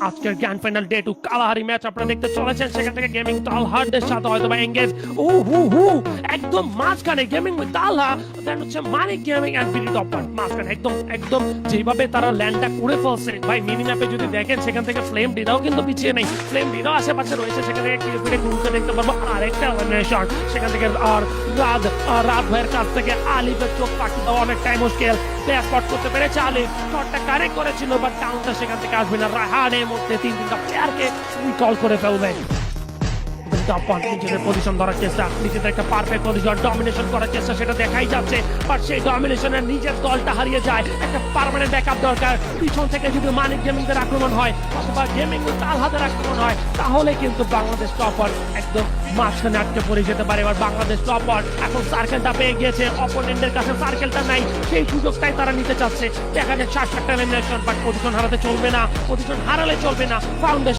আজকের grand final day 2 Kalahari match আপনারা দেখতে চলেছেন। সেখান থেকে গেমিং তালহারদের সাথে হয়তো বা এঙ্গেজ একদম মাঝখানে গেমিং উইথ তালহা, দেন হচ্ছে মানিক গেমিং এন্ড বিডি টপার মাঝখানে একদম একদম যেভাবে তারা ল্যান্ডটা করে ফেলছে ভাই। মিনি ম্যাপে যদি দেখেন সেখান থেকে ফ্লেম ডিরাও কিন্তু পিছিয়ে নেই, ফ্লেম ডিরাও আশেপাশে রয়েছে। সেখান থেকে কিলফিডে গুরুত্ব দেখতে পারবো আরেকটা এলিমিনেশন। সেখান থেকে আর রাত ভাইয়ের কাছ থেকে আলিফের চোখ পাখি দেওয়া অনেকটাই মুশকিল। স্পট করতে পেরেছে আলিফ, শটটা কারেক্ট করেছিল বাট ডাউনটা সেখান থেকে আসবে না। রাহানের মধ্যে তিনটা প্লেয়ারকে কল করে ফেলবে। নিজেদের পজিশন ধরার চেষ্টা, নিজেদের একটা পারফেক্ট পজিশন ডমিনেশন করার চেষ্টা, সেটা দেখাই যাচ্ছে। বাট সেই ডমিনেশনের নিজের দলটা হারিয়ে যায়। একটা পার্মানেন্ট ব্যাকআপ দরকার। পিছন থেকে যদি মানিক গেমিংদের আক্রমণ হয় অথবা গেমিং তালহাদের আক্রমণ হয় তাহলে কিন্তু বাংলাদেশ টপার একদম মাঝখানে আটকে পড়ে যেতে পারে। এবার বাংলাদেশ টপার এখন সার্কেলটা পেয়ে গিয়েছে, অপোনেন্টের কাছে সার্কেলটা নাই, সেই সুযোগটাই তারা নিতে চাচ্ছে। দেখা যায় 7-7টা এলিমিনেশন, বাট পজিশন হারাতে চলবে না, পজিশন হারালে চলবে না। ফাউন্ডেশন